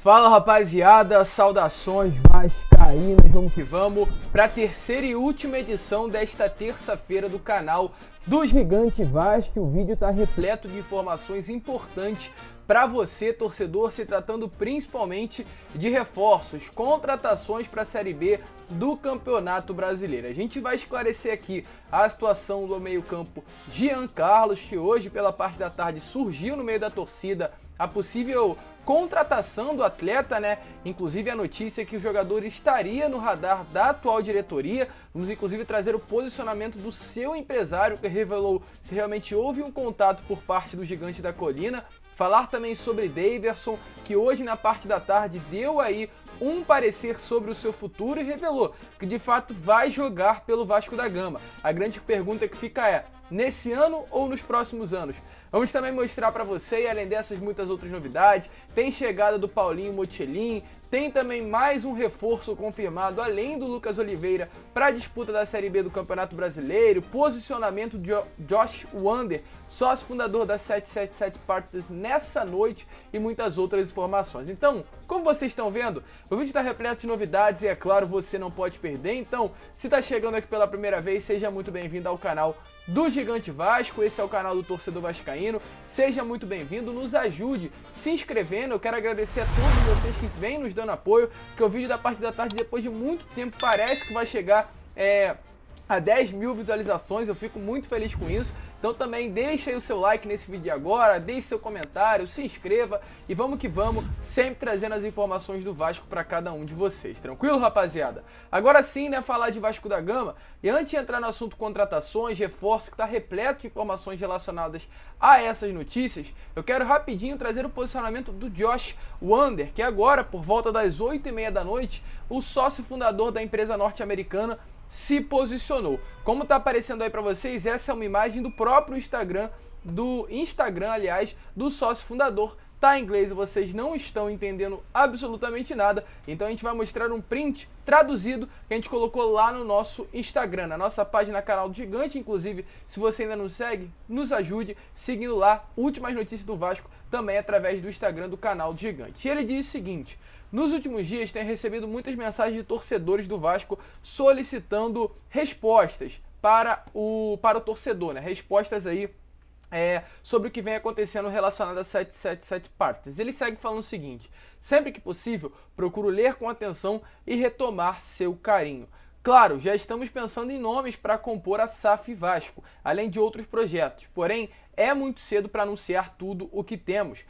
Fala rapaziada, saudações vascaínas, vamos que vamos para a terceira e última edição desta terça-feira do canal do Gigante Vasco. O vídeo está repleto de informações importantes para você, torcedor, se tratando principalmente de reforços, contratações para a Série B do Campeonato Brasileiro. A gente vai esclarecer aqui a situação do meio-campo Jean Carlos, que hoje pela parte da tarde surgiu no meio da torcida a possível contratação do atleta, né? Inclusive a notícia é que o jogador estaria no radar da atual diretoria. Vamos inclusive trazer o posicionamento do seu empresário, que revelou se realmente houve um contato por parte do Gigante da Colina. Falar também sobre Daverson, que hoje na parte da tarde deu aí um parecer sobre o seu futuro e revelou que de fato vai jogar pelo Vasco da Gama. A grande pergunta que fica é, nesse ano ou nos próximos anos? Vamos também mostrar para você, e além dessas muitas outras novidades, tem chegada do Paulinho Mocelin, tem também mais um reforço confirmado, além do Lucas Oliveira, para a disputa da Série B do Campeonato Brasileiro, posicionamento de Josh Wander, sócio fundador da 777 Partners nessa noite e muitas outras informações. Então, como vocês estão vendo, o vídeo está repleto de novidades e é claro, você não pode perder. Então, se está chegando aqui pela primeira vez, seja muito bem-vindo ao canal do Gigante Vasco, esse é o canal do torcedor vascaíno, seja muito bem-vindo, nos ajude se inscrevendo. Eu quero agradecer a todos vocês que vêm nos dando apoio, que o vídeo da parte da tarde, depois de muito tempo, parece que vai chegar a 10 mil visualizações, eu fico muito feliz com isso. Então também deixa aí o seu like nesse vídeo agora, deixe seu comentário, se inscreva e vamos que vamos, sempre trazendo as informações do Vasco para cada um de vocês. Tranquilo, rapaziada? Agora sim, né, falar de Vasco da Gama, e antes de entrar no assunto contratações, reforço, que está repleto de informações relacionadas a essas notícias, eu quero rapidinho trazer o posicionamento do Josh Wander, que agora, por volta das 8h30 da noite, o sócio fundador da empresa norte-americana se posicionou. Como tá aparecendo aí para vocês, essa é uma imagem do próprio Instagram, aliás, do sócio fundador. Tá em inglês, vocês não estão entendendo absolutamente nada, então a gente vai mostrar um print traduzido que a gente colocou lá no nosso Instagram, na nossa página canal do Gigante. Inclusive, se você ainda não segue, nos ajude seguindo lá últimas notícias do Vasco também através do Instagram do canal do Gigante. E ele diz o seguinte: nos últimos dias tem recebido muitas mensagens de torcedores do Vasco solicitando respostas para o torcedor, né? Respostas aí sobre o que vem acontecendo relacionado a 777 Partners. Ele segue falando o seguinte: sempre que possível, procuro ler com atenção e retomar seu carinho. Claro, já estamos pensando em nomes para compor a SAF Vasco, além de outros projetos, porém é muito cedo para anunciar tudo o que temos.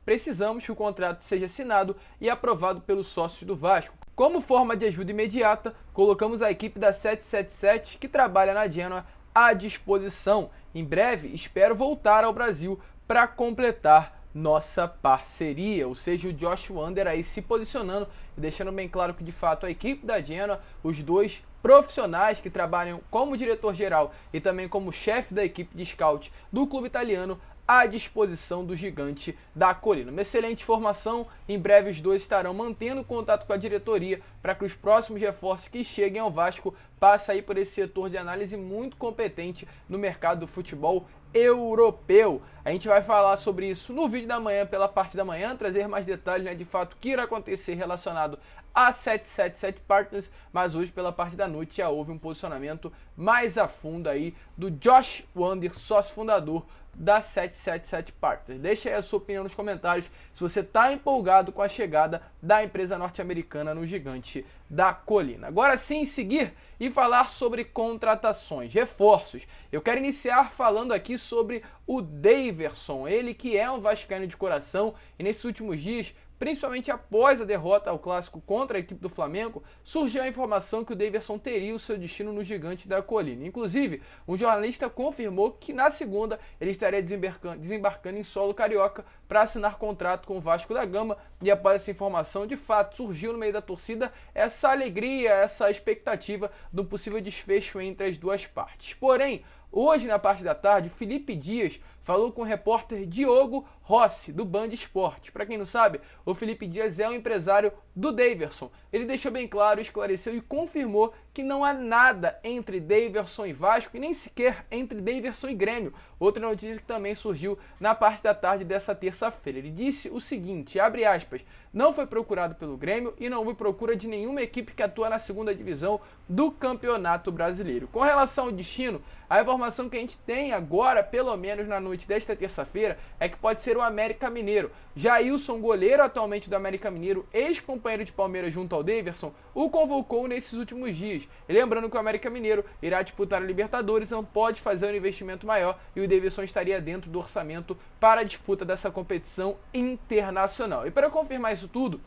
Precisamos que o contrato seja assinado e aprovado pelos sócios do Vasco. Como forma de ajuda imediata, colocamos a equipe da 777, que trabalha na Genoa, à disposição. Em breve, espero voltar ao Brasil para completar nossa parceria, ou seja, o Josh Wander aí se posicionando e deixando bem claro que de fato a equipe da Genoa, os dois profissionais que trabalham como diretor-geral e também como chefe da equipe de scout do clube italiano, à disposição do Gigante da Colina. Uma excelente informação, em breve os dois estarão mantendo contato com a diretoria para que os próximos reforços que cheguem ao Vasco passem aí por esse setor de análise muito competente no mercado do futebol europeu. A gente vai falar sobre isso no vídeo da manhã, pela parte da manhã, trazer mais detalhes, né, de fato, o que irá acontecer relacionado a 777 Partners, mas hoje pela parte da noite já houve um posicionamento mais a fundo aí do Josh Wander, sócio fundador da 777 Partners. Deixa aí a sua opinião nos comentários se você está empolgado com a chegada da empresa norte-americana no Gigante da Colina. Agora sim, seguir e falar sobre contratações, reforços. Eu quero iniciar falando aqui sobre o Daverson, ele que é um vascaíno de coração e nesses últimos dias, principalmente após a derrota ao clássico contra a equipe do Flamengo, surgiu a informação que o Daverson teria o seu destino no Gigante da Colina. Inclusive, um jornalista confirmou que na segunda ele estaria desembarcando em solo carioca para assinar contrato com o Vasco da Gama, e após essa informação, de fato, surgiu no meio da torcida essa alegria, essa expectativa do possível desfecho entre as duas partes. Porém, hoje, na parte da tarde, Felipe Dias falou com o repórter Diogo Rossi, do Band Esportes. Para quem não sabe, o Felipe Dias é o empresário do Daverson. Ele deixou bem claro, esclareceu e confirmou que não há nada entre Daverson e Vasco e nem sequer entre Daverson e Grêmio. Outra notícia que também surgiu na parte da tarde dessa terça-feira. Ele disse o seguinte, abre aspas, não foi procurado pelo Grêmio e não houve procura de nenhuma equipe que atua na segunda divisão do Campeonato Brasileiro. Com relação ao destino, a informação que a gente tem agora, pelo menos na noite desta terça-feira, é que pode ser o América Mineiro. Jailson, goleiro atualmente do América Mineiro, ex-companheiro de Palmeiras junto ao Daverson, o convocou nesses últimos dias. E lembrando que o América Mineiro irá disputar a Libertadores, não pode fazer um investimento maior e o Daverson estaria dentro do orçamento para a disputa dessa competição internacional. E para confirmar isso tudo,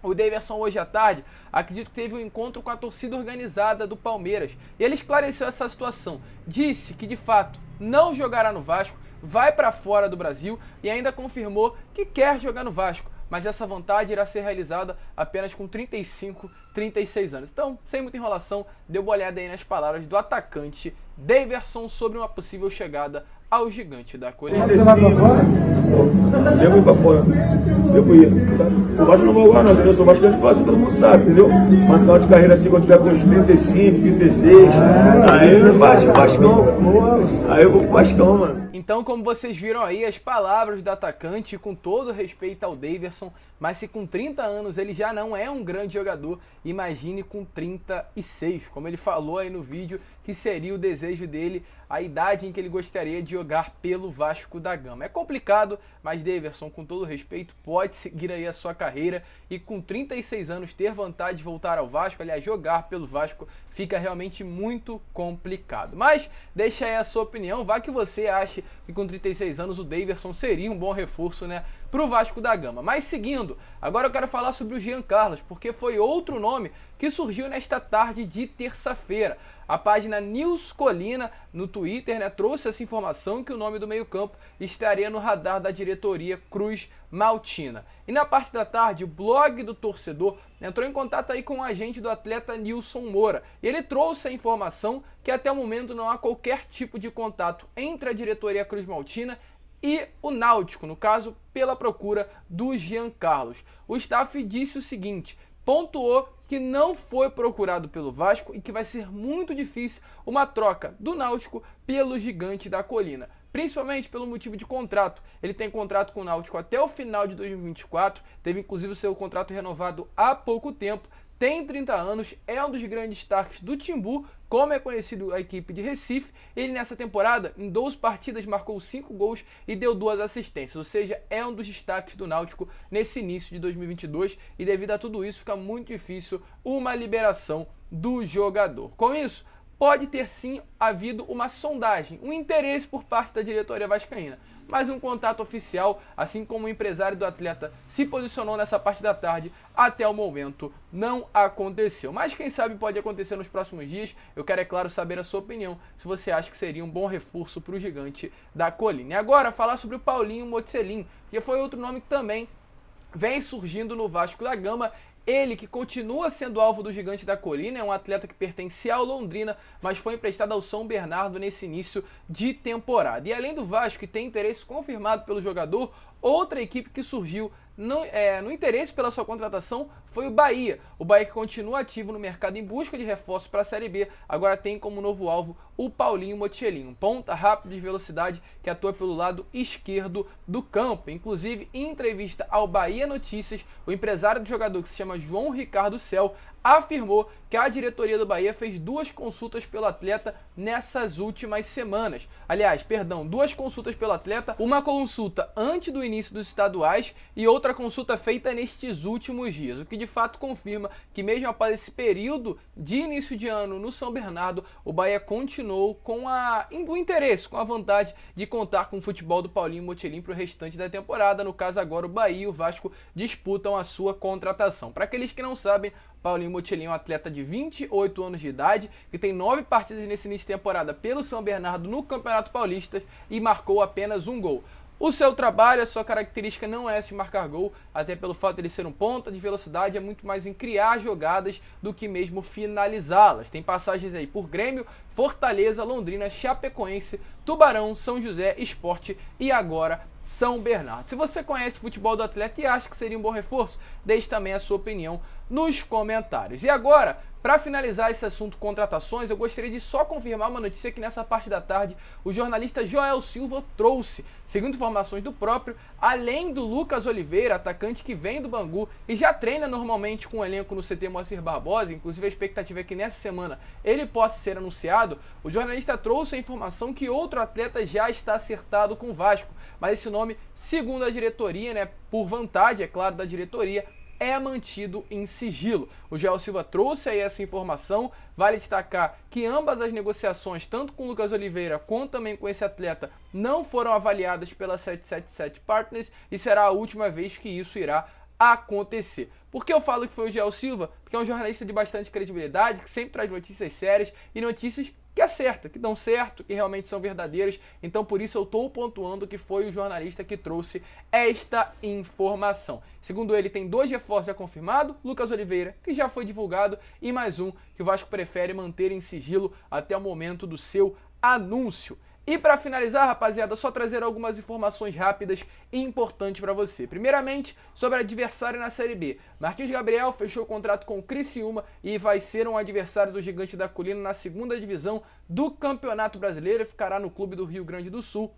o Daverson hoje à tarde, acredito que teve um encontro com a torcida organizada do Palmeiras. E ele esclareceu essa situação. Disse que de fato não jogará no Vasco, vai para fora do Brasil e ainda confirmou que quer jogar no Vasco. Mas essa vontade irá ser realizada apenas com 35, 36 anos. Então, sem muita enrolação, dê uma olhada aí nas palavras do atacante Daverson sobre uma possível chegada ao Gigante da Colina. Devo ir pra fora. Devo ir. O Vasco não vou agora, não, entendeu? Eu sou vascaíno de fácil, todo mundo sabe, entendeu? Mas final de carreira assim, quando tiver com uns 35, 36, aí bate o Vascão. Aí eu vou pro Vascão, mano. Então, como vocês viram aí, as palavras do atacante, com todo respeito ao Daverson, mas se com 30 anos ele já não é um grande jogador, imagine com 36, como ele falou aí no vídeo, que seria o desejo dele, a idade em que ele gostaria de jogar pelo Vasco da Gama. É complicado, mas Daverson, com todo respeito, pode seguir aí a sua carreira e com 36 anos ter vontade de voltar ao Vasco, aliás, jogar pelo Vasco, fica realmente muito complicado. Mas deixa aí a sua opinião, vá que você ache que com 36 anos o Daverson seria um bom reforço, né, para o Vasco da Gama. Mas seguindo, agora eu quero falar sobre o Jean Carlos, porque foi outro nome que surgiu nesta tarde de terça-feira. A página News Colina no Twitter, né, trouxe essa informação que o nome do meio-campo estaria no radar da diretoria Cruz Maltina. E na parte da tarde, o blog do torcedor entrou em contato aí com o agente do atleta Nilson Moura. E ele trouxe a informação que até o momento não há qualquer tipo de contato entre a diretoria Cruz Maltina e o Náutico, no caso, pela procura do Jean Carlos. O staff disse o seguinte, pontuou que não foi procurado pelo Vasco e que vai ser muito difícil uma troca do Náutico pelo Gigante da Colina, principalmente pelo motivo de contrato. Ele tem contrato com o Náutico até o final de 2024, teve inclusive o seu contrato renovado há pouco tempo, tem 30 anos, é um dos grandes destaques do Timbu, como é conhecido a equipe de Recife. Ele nessa temporada, em 12 partidas, marcou 5 gols e deu 2 assistências, ou seja, é um dos destaques do Náutico nesse início de 2022 e devido a tudo isso fica muito difícil uma liberação do jogador. Com isso, pode ter sim havido uma sondagem, um interesse por parte da diretoria vascaína, mas um contato oficial, assim como o empresário do atleta se posicionou nessa parte da tarde, até o momento não aconteceu. Mas quem sabe pode acontecer nos próximos dias. Eu quero, é claro, saber a sua opinião, se você acha que seria um bom reforço para o Gigante da Colina. E agora, falar sobre o Paulinho Mocelin, que foi outro nome que também vem surgindo no Vasco da Gama. Ele que continua sendo alvo do Gigante da Colina, é um atleta que pertence ao Londrina, mas foi emprestado ao São Bernardo nesse início de temporada. E além do Vasco, que tem interesse confirmado pelo jogador, outra equipe que surgiu no interesse pela sua contratação foi o Bahia. O Bahia que continua ativo no mercado em busca de reforços para a Série B, agora tem como novo alvo o Paulinho Mocelin, um ponta rápido de velocidade que atua pelo lado esquerdo do campo. Inclusive, em entrevista ao Bahia Notícias, o empresário do jogador, que se chama João Ricardo Cel, afirmou que a diretoria do Bahia fez 2 consultas pelo atleta nessas últimas semanas. Aliás, duas consultas pelo atleta, uma consulta antes do início dos estaduais e outra consulta feita nestes últimos dias, o que de fato confirma que mesmo após esse período de início de ano no São Bernardo, o Bahia continuou com o interesse, com a vontade de contar com o futebol do Paulinho Mocelin para o restante da temporada. No caso agora, o Bahia e o Vasco disputam a sua contratação. Para aqueles que não sabem, Paulinho Mocelin é um atleta de 28 anos de idade, que tem 9 partidas nesse início de temporada pelo São Bernardo no Campeonato Paulista e marcou apenas 1 gol. o seu trabalho, a sua característica não é de marcar gol, até pelo fato de ele ser um ponta de velocidade, é muito mais em criar jogadas do que mesmo finalizá-las. Tem passagens aí por Grêmio, Fortaleza, Londrina, Chapecoense, Tubarão, São José, Sport e agora São Bernardo. Se você conhece o futebol do atleta e acha que seria um bom reforço, deixe também a sua opinião nos comentários. E agora, para finalizar esse assunto contratações, eu gostaria de só confirmar uma notícia que nessa parte da tarde o jornalista Joel Silva trouxe. Segundo informações do próprio, além do Lucas Oliveira, atacante que vem do Bangu e já treina normalmente com o elenco no CT Moacir Barbosa, inclusive a expectativa é que nessa semana ele possa ser anunciado, o jornalista trouxe a informação que outro atleta já está acertado com o Vasco, mas esse nome, segundo a diretoria, por vontade, é claro, da diretoria, é mantido em sigilo. O Joel Silva trouxe aí essa informação. Vale destacar que ambas as negociações, tanto com o Lucas Oliveira quanto também com esse atleta, não foram avaliadas pela 777 Partners e será a última vez que isso irá acontecer. Por que eu falo que foi o Joel Silva? Porque é um jornalista de bastante credibilidade, que sempre traz notícias sérias e notícias que acerta, que dão certo, que realmente são verdadeiras. Então por isso eu estou pontuando que foi o jornalista que trouxe esta informação. Segundo ele, tem 2 reforços já confirmados, Lucas Oliveira, que já foi divulgado, e mais um que o Vasco prefere manter em sigilo até o momento do seu anúncio. E para finalizar, rapaziada, só trazer algumas informações rápidas e importantes para você. Primeiramente, sobre adversário na Série B. Marquinhos Gabriel fechou o contrato com o Criciúma e vai ser um adversário do Gigante da Colina na 2ª divisão do Campeonato Brasileiro e ficará no clube do Rio Grande do Sul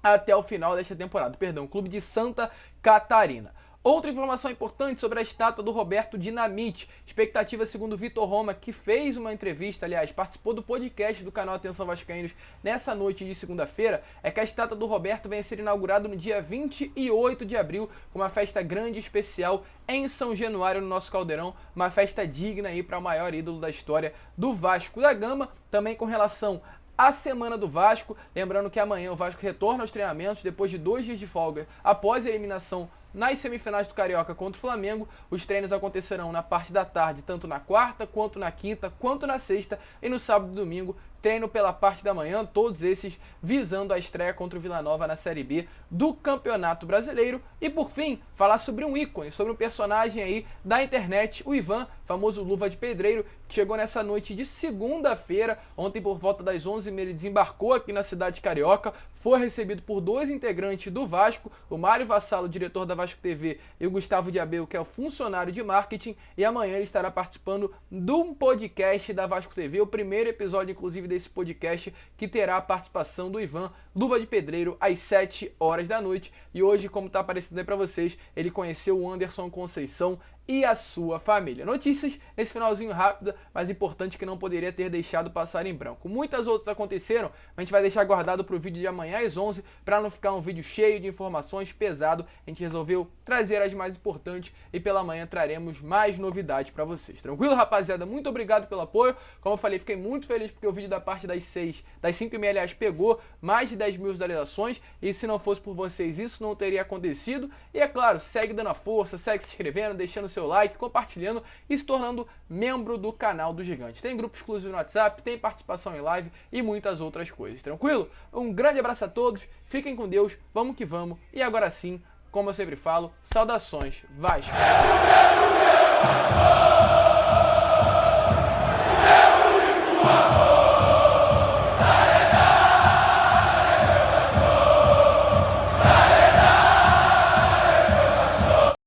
até o final desta temporada. Perdão, clube de Santa Catarina. Outra informação importante sobre a estátua do Roberto Dinamite. Expectativa segundo o Vitor Roma, que fez uma entrevista, aliás, participou do podcast do canal Atenção Vascaínos nessa noite de segunda-feira, é que a estátua do Roberto vem a ser inaugurada no dia 28 de abril, com uma festa grande e especial em São Januário, no nosso Caldeirão, uma festa digna aí para o maior ídolo da história do Vasco da Gama. Também com relação à semana do Vasco, lembrando que amanhã o Vasco retorna aos treinamentos depois de 2 dias de folga após a eliminação nas semifinais do Carioca contra o Flamengo. Os treinos acontecerão na parte da tarde, tanto na quarta, quanto na quinta, quanto na sexta, e no sábado e domingo, treino pela parte da manhã, todos esses visando a estreia contra o Vila Nova na Série B do Campeonato Brasileiro. E por fim, falar sobre um ícone, sobre um personagem aí da internet, o Ivan, famoso Luva de Pedreiro, que chegou nessa noite de segunda-feira. Ontem por volta das 11h ele desembarcou aqui na cidade carioca, foi recebido por 2 integrantes do Vasco, o Mário Vassalo, diretor da Vasco TV, e o Gustavo Diabeu, que é o funcionário de marketing, e amanhã ele estará participando de um podcast da Vasco TV, o primeiro episódio, inclusive, desse podcast, que terá a participação do Ivan, Luva de Pedreiro, às 7h da noite. E hoje, como está aparecendo aí para vocês, ele conheceu o Anderson Conceição e a sua família. Notícias nesse finalzinho rápido, mas importante, que não poderia ter deixado passar em branco. Muitas outras aconteceram, mas a gente vai deixar guardado para o vídeo de amanhã às 11h, para não ficar um vídeo cheio de informações, pesado. A gente resolveu trazer as mais importantes e pela manhã traremos mais novidades para vocês. Tranquilo, rapaziada? Muito obrigado pelo apoio. Como eu falei, fiquei muito feliz porque o vídeo da parte das 5h30, aliás, pegou mais de 10 mil visualizações, e se não fosse por vocês isso não teria acontecido. E é claro, segue dando a força, segue se inscrevendo, deixando seu like, compartilhando e se tornando membro do canal do Gigante. Tem grupo exclusivo no WhatsApp, tem participação em live e muitas outras coisas. Tranquilo? Um grande abraço a todos, fiquem com Deus, vamos que vamos. E agora sim, como eu sempre falo, saudações Vasco!